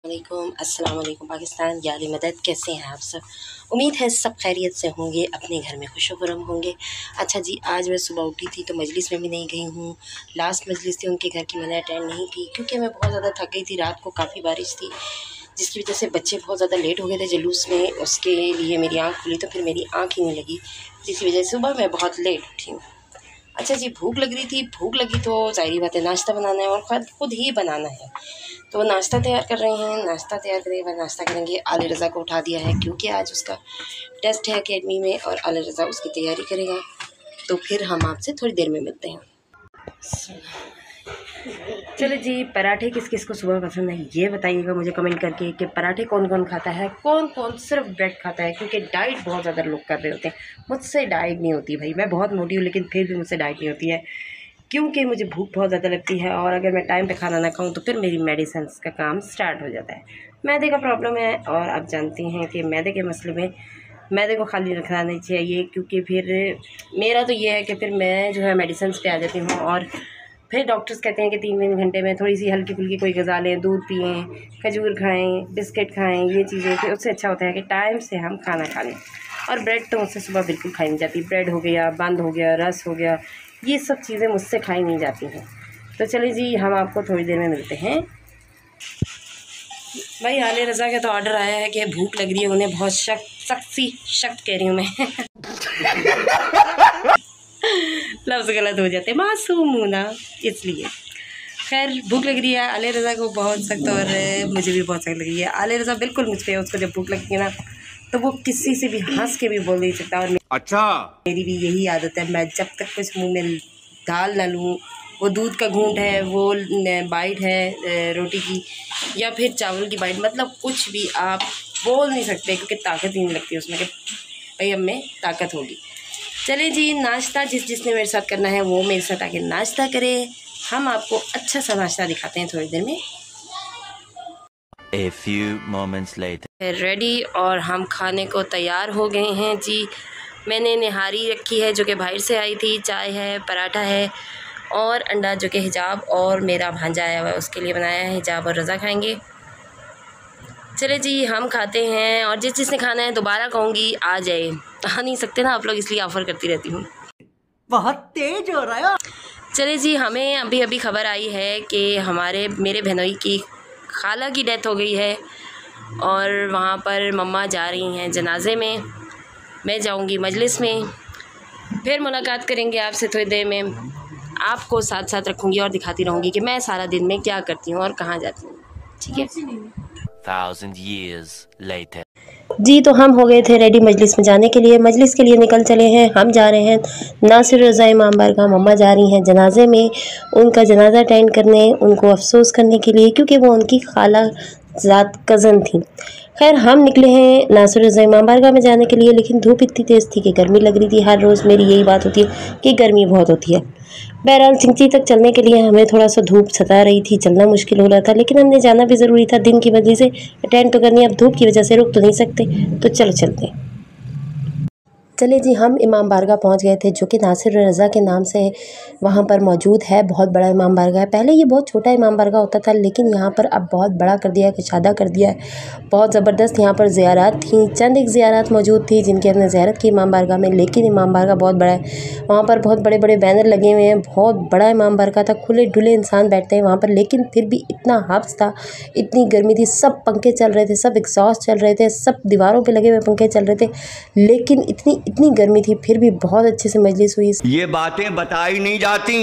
अस्सलाम वालेकुम पाकिस्तान, यारी मदद। कैसे हैं आप सब? उम्मीद है सब खैरियत से होंगे, अपने घर में खुशखुरम होंगे। अच्छा जी, आज मैं सुबह उठी थी तो मजलिस में भी नहीं गई हूँ। लास्ट मजलिस थी उनके घर की, मैंने अटेंड नहीं की क्योंकि मैं बहुत ज़्यादा थक गई थी। रात को काफ़ी बारिश थी जिसकी वजह से बच्चे बहुत ज़्यादा लेट हो गए थे जुलूस में, उसके लिए मेरी आँख खुली तो फिर मेरी आँख ही नहीं लगी, जिसकी वजह से सुबह मैं बहुत लेट उठी हूँ। अच्छा जी, भूख लग रही थी, भूख लगी तो ज़ाहिर बात है नाश्ता बनाना है और खुद ही बनाना है। तो नाश्ता तैयार कर रहे हैं। नाश्ता तैयार करने के बाद नाश्ता करेंगे। आले रज़ा को उठा दिया है क्योंकि आज उसका टेस्ट है अकेडमी में और आले रज़ा उसकी तैयारी करेगा। तो फिर हम आपसे थोड़ी देर में मिलते हैं। चलो जी, पराठे किस किस को सुबह पसंद है ये बताइएगा मुझे कमेंट करके कि पराठे कौन कौन खाता है, कौन कौन सिर्फ ब्रेड खाता है, क्योंकि डाइट बहुत ज़्यादा लोग कर रहे होते हैं। मुझसे डाइट नहीं होती भाई, मैं बहुत मोटी हूँ लेकिन फिर भी मुझसे डाइट नहीं होती है क्योंकि मुझे भूख बहुत ज़्यादा लगती है और अगर मैं टाइम पे खाना ना खाऊं तो फिर मेरी मेडिसिन का काम स्टार्ट हो जाता है। मैदे का प्रॉब्लम है और आप जानती हैं कि मैदे के मसले में मैदे को खाली रखना नहीं चाहिए क्योंकि फिर मेरा तो ये है कि फिर मैं जो है मेडिसिन पे आ जाती हूँ और फिर डॉक्टर्स कहते हैं कि 3 घंटे में थोड़ी सी हल्की फुल्की कोई गज़ा लें, दूध पिएँ, खजूर खाएँ, बिस्किट खाएँ, ये चीज़ें। फिर उससे अच्छा होता है कि टाइम से हम खाना खा लें। और ब्रेड तो मुझसे सुबह बिल्कुल खाई नहीं जाती। ब्रेड हो गया, बंद हो गया, रस हो गया, ये सब चीज़ें मुझसे खाई नहीं जाती हैं। तो चलिए जी, हम आपको थोड़ी देर में मिलते हैं। भाई आले रज़ा का तो ऑर्डर आया है कि भूख लग रही है उन्हें, बहुत सख्त कह रही हूँ मैं लफ्ज़ गलत हो जाते, मासूम हूँ ना इसलिए। खैर भूख लग रही है आले रज़ा को बहुत सख्त और मुझे भी बहुत सख्त लग रही है। आले रज़ा बिल्कुल मुझ पर, उसको जब भूख लगती है ना तो वो किसी से भी हंस के भी बोल नहीं सकता। और अच्छा, मेरी भी यही आदत है, मैं जब तक कुछ मुंह में डाल ना लूँ, वो दूध का घूंट है, वो बाइट है रोटी की या फिर चावल की बाइट, मतलब कुछ भी आप बोल नहीं सकते क्योंकि ताकत ही नहीं लगती उसमें कि भाई अब में ताकत होगी। चलिए जी, नाश्ता जिसने मेरे साथ करना है वो मेरे साथ आके नाश्ता करे। हम आपको अच्छा सा नाश्ता दिखाते हैं थोड़ी देर में। A few moments later. Ready और हम खाने को तैयार हो गए हैं जी। मैंने निहारी रखी है जो कि बाहर से आई थी, चाय है, पराठा है और अंडा जो कि हिजाब और मेरा भांजा आया हुआ है उसके लिए बनाया है। हिजाब और रज़ा खाएंगे। चले जी, हम खाते हैं और जिसने खाना है दोबारा कहूँगी आ जाए। आ नहीं सकते ना आप लोग, इसलिए ऑफ़र करती रहती हूँ। बहुत तेज हो रहा है। चले जी, हमें अभी खबर आई है कि मेरे बहनोई की खाला की डेथ हो गई है और वहाँ पर मम्मा जा रही हैं जनाजे में। मैं जाऊँगी मजलिस में। फिर मुलाकात करेंगे आपसे थोड़ी देर में। आपको साथ साथ रखूँगी और दिखाती रहूँगी कि मैं सारा दिन में क्या करती हूँ और कहाँ जाती हूँ, ठीक है? 1,000 years later. जी, तो हम हो गए थे रेडी मजलिस में जाने के लिए। मजलिस के लिए निकल चले हैं। हम जा रहे हैं नासिर रज़ा इमाम बारगाह। मम्मा जा रही हैं जनाजे में, उनका जनाजा अटेंड करने, उनको अफसोस करने के लिए क्योंकि वो उनकी खाला ज़ात कज़न थी। खैर हम निकले हैं नासिर रज़ा इमाम बारगाह में जाने के लिए, लेकिन धूप इतनी तेज़ थी कि गर्मी लग रही थी। हर रोज़ मेरी यही बात होती है कि गर्मी बहुत होती है। बहरहाल चिंची तक चलने के लिए हमें थोड़ा सा धूप सता रही थी, चलना मुश्किल हो रहा था, लेकिन हमने जाना भी ज़रूरी था। दिन की वजह से अटेंड तो करनी, अब धूप की वजह से रुक तो नहीं सकते, तो चलो चलते। चले जी, हम इमाम बारगाह पहुंच गए थे जो कि नासिर रज़ा के नाम से वहां पर मौजूद है। बहुत बड़ा इमाम बारगाह है। पहले ये बहुत छोटा इमाम बारगाह होता था लेकिन यहाँ पर अब बहुत बड़ा कर दिया है, कुशादा कर दिया है। बहुत ज़बरदस्त यहाँ पर ज़ियारत थी, चंद एक ज़ियारत मौजूद थी जिनकी हमने ज़ियारत की इमाम बारगाह में, लेकिन इमाम बारगाह बहुत बड़ा है। वहाँ पर बहुत बड़े बड़े बैनर लगे हुए हैं। बहुत बड़ा इमाम बारगाह था, खुले डुले इंसान बैठते हैं वहाँ पर, लेकिन फिर भी इतना हब्स था, इतनी गर्मी थी, सब पंखे चल रहे थे, सब एग्जॉस्ट चल रहे थे, सब दीवारों पर लगे हुए पंखे चल रहे थे, लेकिन इतनी गर्मी थी फिर भी बहुत अच्छे से मजलिस हुई। ये बातें बताई नहीं जाती,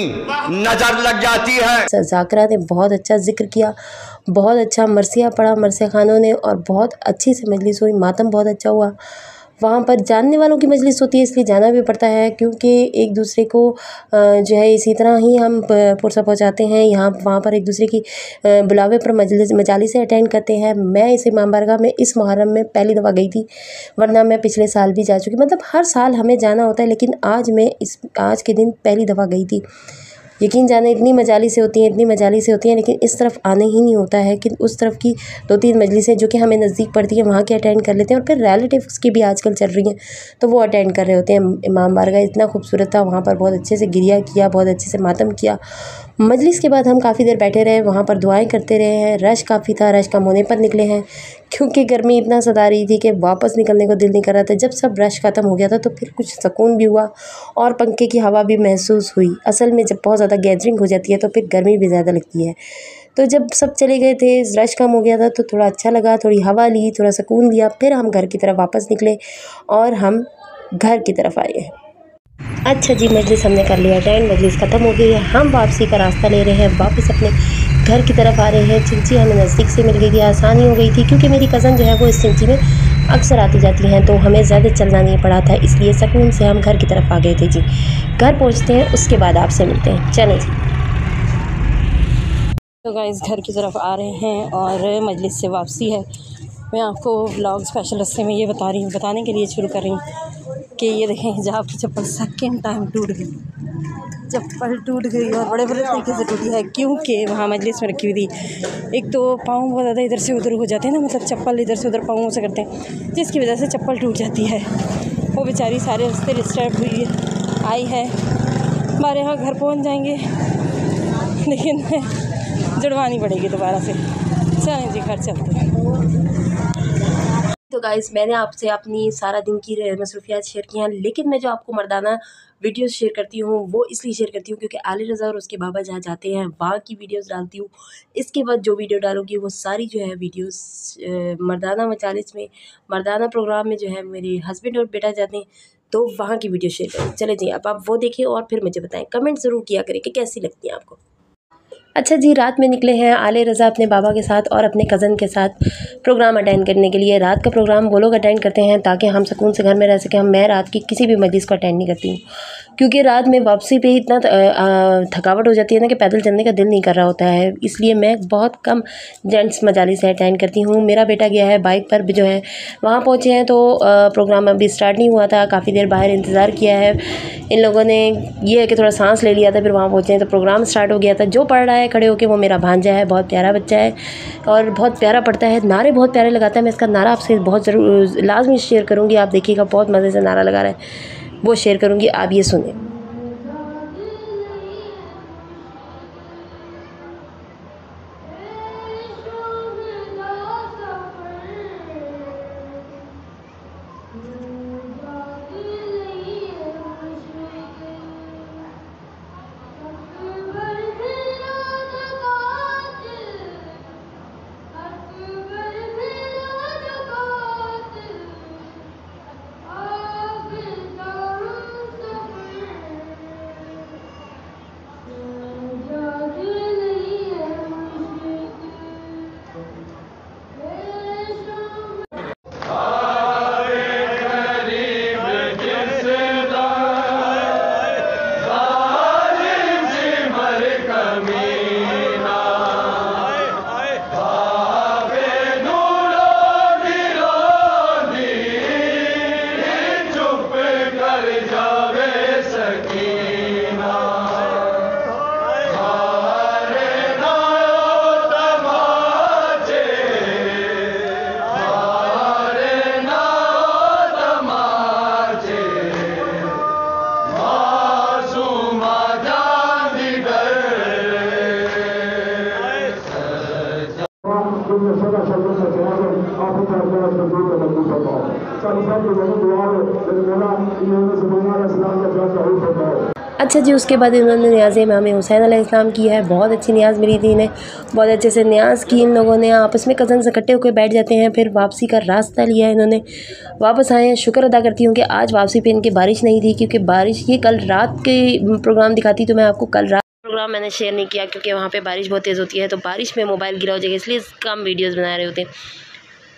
नजर लग जाती है। ज़ाकिरा ने बहुत अच्छा जिक्र किया, बहुत अच्छा मरसिया पढ़ा मरसिया खानों ने और बहुत अच्छी से मजलिस हुई। मातम बहुत अच्छा हुआ। वहाँ पर जानने वालों की मजलिस होती है इसलिए जाना भी पड़ता है क्योंकि एक दूसरे को जो है इसी तरह ही हम पुरसा पहुँचाते हैं। वहाँ पर एक दूसरे की बुलावे पर मजालिस से अटेंड करते हैं। मैं इस इमाम बारगाह में इस मुहर्रम में पहली दफ़ा गई थी, वरना मैं पिछले साल भी जा चुकी, मतलब हर साल हमें जाना होता है, लेकिन आज के दिन पहली दफ़ा गई थी। यकीन जाने इतनी मजालिसें होती हैं, लेकिन इस तरफ आने ही नहीं होता है कि उस तरफ की 2-3 मजलिसें जो कि हमें नज़दीक पड़ती हैं वहाँ के अटेंड कर लेते हैं और फिर रिलेटिव्स की भी आजकल चल रही हैं तो वो अटेंड कर रहे होते हैं। इमाम बारगाह इतना खूबसूरत था, वहाँ पर बहुत अच्छे से गिरिया किया, बहुत अच्छे से मातम किया, मजलिस के बाद हम काफ़ी देर बैठे रहे, वहाँ पर दुआएं करते रहे हैं। रश काफ़ी था, रश कम होने पर निकले हैं क्योंकि गर्मी इतना सता रही थी कि वापस निकलने को दिल नहीं कर रहा था। जब सब रश ख़त्म हो गया था तो फिर कुछ सुकून भी हुआ और पंखे की हवा भी महसूस हुई। असल में जब बहुत ज़्यादा गैदरिंग हो जाती है तो फिर गर्मी भी ज़्यादा लगती है। तो जब सब चले गए थे, रश कम हो गया था तो थोड़ा अच्छा लगा, थोड़ी हवा ली, थोड़ा सुकून लिया। फिर हम घर की तरफ वापस निकले और हम घर की तरफ आए। अच्छा जी, मजलिस हमने कर लिया अटेंड, मजलिस ख़त्म हो गई है। हम वापसी का रास्ता ले रहे हैं, वापस अपने घर की तरफ आ रहे हैं। चिंची हमें नज़दीक से मिल गई थी, आसानी हो गई थी क्योंकि मेरी कज़न जो है वो इस चिंची में अक्सर आती जाती हैं, तो हमें ज़्यादा चलना नहीं पड़ा था, इसलिए सुकून से हम घर की तरफ आ गए थे जी। घर पहुँचते हैं, उसके बाद आपसे मिलते हैं। चलें जी। तो गाइस घर की तरफ आ रहे हैं और मजलिस से वापसी है। मैं आपको व्लॉग स्पेशल रस्ते में ये बताने के लिए शुरू कर रही हूँ कि ये देखें, हिजाब की चप्पल सेकेंड टाइम टूट गई। चप्पल टूट गई और बड़े तरीके से टूटी है क्योंकि वहाँ मजलिस में रखी हुई थी। एक तो पाँव बहुत ज़्यादा इधर से उधर हो जाते हैं ना, मतलब चप्पल इधर से उधर पाँवों से करते हैं, जिसकी वजह से चप्पल टूट जाती है। वो बेचारी सारे रास्ते डिस्टर्ब हुई आई है। हमारे यहाँ घर पहुँच जाएंगे लेकिन जुड़वानी पड़ेगी दोबारा से। चलें जी, घर चलते हैं। तो गाइस, मैंने आपसे अपनी सारा दिन की मसरूफियात शेयर की हैं, लेकिन मैं जो आपको मर्दाना वीडियोस शेयर करती हूँ वो इसलिए शेयर करती हूँ क्योंकि आले रज़ा और उसके बाबा जहाँ जाते हैं वहाँ की वीडियोस डालती हूँ। इसके बाद जो वीडियो डालूँगी वो सारी जो है वीडियोस मर्दाना मजालिस में, मर्दाना प्रोग्राम में जो है मेरे हस्बैंड और बेटा जाते हैं, तो वहाँ की वीडियो शेयर करें। चले जी, अब आप वो देखिए और फिर मुझे बताएँ, कमेंट ज़रूर किया करें कि कैसी लगती है आपको। अच्छा जी, रात में निकले हैं आले रज़ा अपने बाबा के साथ और अपने कज़न के साथ प्रोग्राम अटेंड करने के लिए। रात का प्रोग्राम वो लोग अटेंड करते हैं ताकि हम सुकून से घर में रह सकें। मैं रात की किसी भी मजलिस को अटेंड नहीं करती हूँ क्योंकि रात में वापसी पे इतना थकावट हो जाती है ना कि पैदल चलने का दिल नहीं कर रहा होता है, इसलिए मैं बहुत कम जेंट्स मजालिस से अटेंड करती हूँ। मेरा बेटा गया है बाइक पर भी जो है, वहाँ पहुँचे हैं तो प्रोग्राम अभी स्टार्ट नहीं हुआ था, काफ़ी देर बाहर इंतज़ार किया है इन लोगों ने, ये है कि थोड़ा सांस ले लिया था, फिर वहाँ पहुँचे हैं तो प्रोग्राम स्टार्ट हो गया था। जो पढ़ रहा है खड़े होकर वो मेरा भांजा है, बहुत प्यारा बच्चा है और बहुत प्यारा पढ़ता है, नारे बहुत प्यारे लगाता है। मैं इसका नारा आपसे बहुत ज़रूर लाजमी शेयर करूँगी, आप देखिएगा, बहुत मज़े से नारा लगा रहा है, वो शेयर करूँगी, आप ये सुनें। अच्छा जी, उसके बाद इन्होंने न्याज़ इमाम हुसैन अलैहिस्सलाम की है, बहुत अच्छी न्याज़ मिली थी इन्हें, बहुत अच्छे से न्याज़ की इन लोगों ने। आपस में कज़न इकट्ठे होकर बैठ जाते हैं, फिर वापसी का रास्ता लिया इन्होंने, वापस आए हैं। शुक्र अदा करती हूँ कि आज वापसी पे इनकी बारिश नहीं थी, क्योंकि बारिश ये कल रात के प्रोग्राम दिखाती तो मैं आपको कल रात प्रोग्राम मैंने शेयर नहीं किया क्योंकि वहाँ पे बारिश बहुत तेज़ होती है, तो बारिश में मोबाइल गिरा हो जाएगा, इसलिए कम वीडियोस बना रहे होते हैं।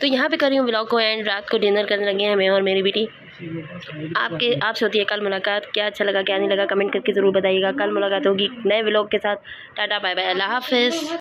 तो यहाँ पे कर रही हूँ व्लॉग को एंड। रात को डिनर करने लगे हैं मैं और मेरी बेटी। आपसे होती है कल मुलाकात। क्या अच्छा लगा क्या नहीं लगा कमेंट करके ज़रूर बताइएगा। कल मुलाकात होगी नए व्लॉग के साथ। टाटा बाय बाय, अल्लाह हाफ़िज़।